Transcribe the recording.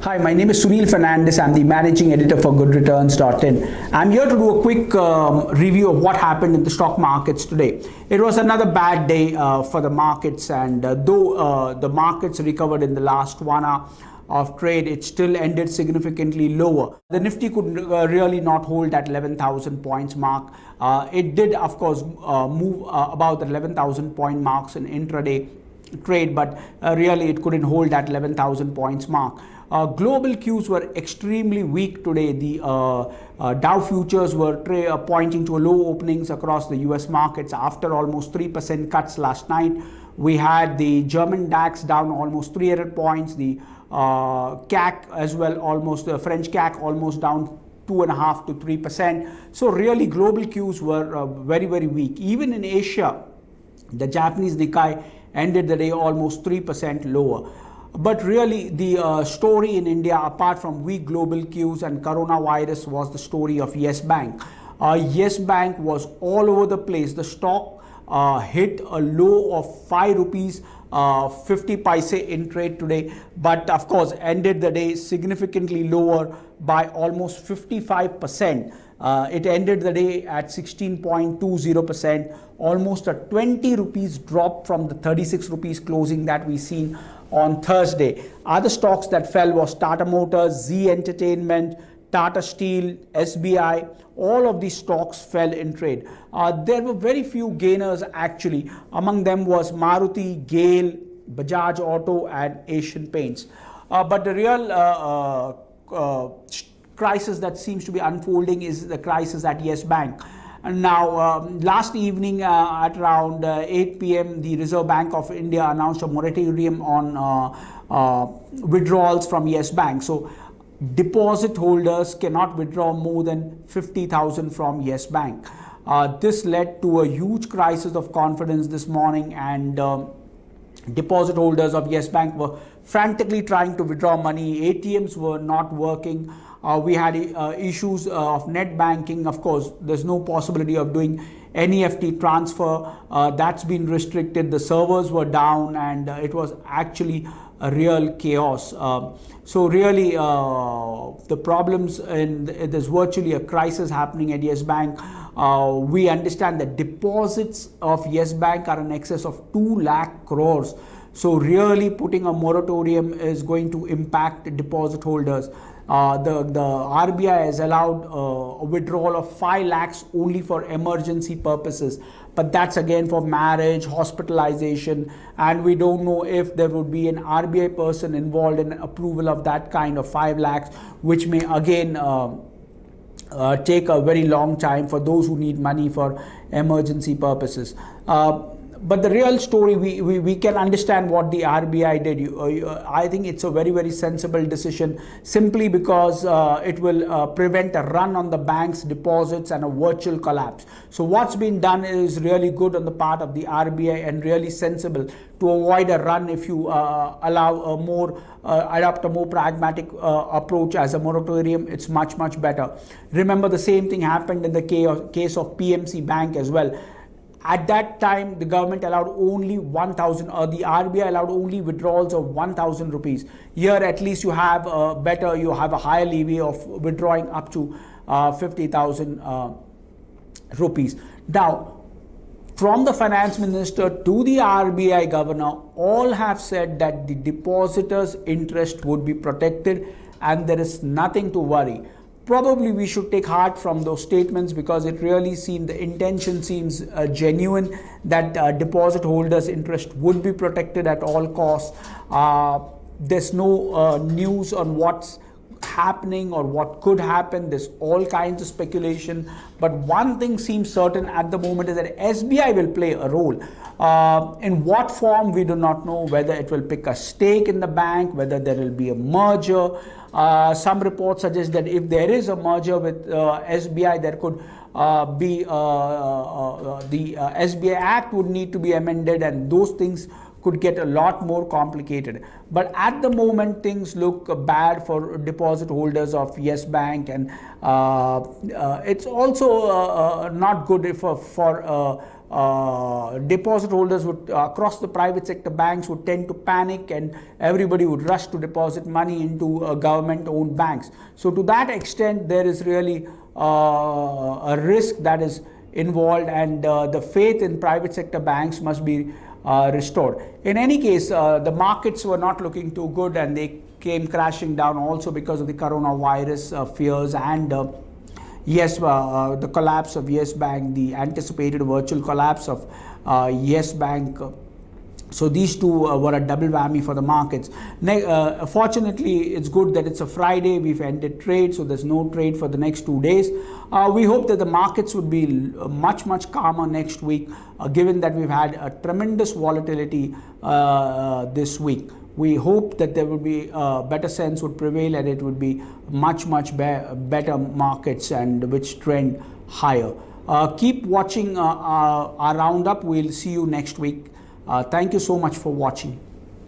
Hi, my name is Sunil Fernandez. I'm the managing editor for GoodReturns.in. I'm here to do a quick review of what happened in the stock markets today. It was another bad day for the markets, and though the markets recovered in the last 1 hour of trade, it still ended significantly lower. The Nifty could really not hold that 11,000 points mark. It did, of course, move about the 11,000 point marks in intraday trade, but really it couldn't hold that 11,000 points mark. Global cues were extremely weak today. The Dow futures were pointing to low openings across the US markets after almost 3% cuts last night. We had the German DAX down almost 300 points, the CAC as well, almost the French CAC almost down 2.5 to 3%. So really global cues were very weak. Even in Asia, the Japanese Nikkei ended the day almost 3% lower. But really the story in India, apart from weak global cues and coronavirus, was the story of Yes Bank. Yes Bank was all over the place. The stock hit a low of 5 rupees 50 paise in trade today, but of course ended the day significantly lower by almost 55%. It ended the day at 16.20%, almost a 20 rupees drop from the 36 rupees closing that we seen on Thursday. Other stocks that fell was Tata Motors, Z Entertainment, Tata Steel, SBI. All of these stocks fell in trade. There were very few gainers actually. Among them was Maruti, GAIL, Bajaj Auto and Asian Paints. But the real crisis that seems to be unfolding is the crisis at Yes Bank. And now, last evening at around 8 p.m., the Reserve Bank of India announced a moratorium on withdrawals from Yes Bank. So, deposit holders cannot withdraw more than 50,000 from Yes Bank. This led to a huge crisis of confidence this morning, and deposit holders of Yes Bank were frantically trying to withdraw money. ATMs were not working. We had issues of net banking. Of course, there's no possibility of doing NEFT transfer. That's been restricted. The servers were down, and it was actually a real chaos. So really, the problems, and there's virtually a crisis happening at Yes Bank. We understand that deposits of Yes Bank are in excess of 2 lakh crores. So really putting a moratorium is going to impact deposit holders. The RBI has allowed a withdrawal of 5 lakhs only for emergency purposes, but that's again for marriage, hospitalization, and we don't know if there would be an RBI person involved in approval of that kind of 5 lakhs, which may again take a very long time for those who need money for emergency purposes. But the real story, we can understand what the RBI did. I think it's a very sensible decision, simply because it will prevent a run on the bank's deposits and a virtual collapse. So what's been done is really good on the part of the RBI and really sensible to avoid a run. If you adopt a more pragmatic approach as a moratorium, it's much better. Remember, the same thing happened in the case of PMC Bank as well. At that time, the government allowed only 1,000, or the RBI allowed only withdrawals of 1,000 rupees. Here, at least you have you have a higher leeway of withdrawing up to 50,000 rupees. Now, from the finance minister to the RBI governor, all have said that the depositors' interest would be protected and there is nothing to worry. Probably we should take heart from those statements, because it really seemed, the intention seems genuine, that deposit holders' interest would be protected at all costs. There's no news on what's happening or what could happen. There's all kinds of speculation, but one thing seems certain at the moment is that SBI will play a role. In what form, we do not know. Whether it will pick a stake in the bank, whether there will be a merger. Some reports suggest that if there is a merger with SBI, there could be the SBI Act would need to be amended, and those things could get a lot more complicated. But at the moment, things look bad for deposit holders of Yes Bank, and it's also not good for deposit holders would across the private sector banks would tend to panic, and everybody would rush to deposit money into government-owned banks. So to that extent, there is really a risk that is involved, and the faith in private sector banks must be restored. In any case, the markets were not looking too good, and they came crashing down also because of the coronavirus fears and the collapse of Yes Bank, the anticipated virtual collapse of Yes Bank. So these two were a double whammy for the markets. Fortunately, it's good that it's a Friday. We've ended trade, so there's no trade for the next 2 days. We hope that the markets would be much calmer next week, given that we've had a tremendous volatility this week. We hope that there will be better sense would prevail, and it would be much better markets and which trend higher. Keep watching our roundup. We'll see you next week. Thank you so much for watching.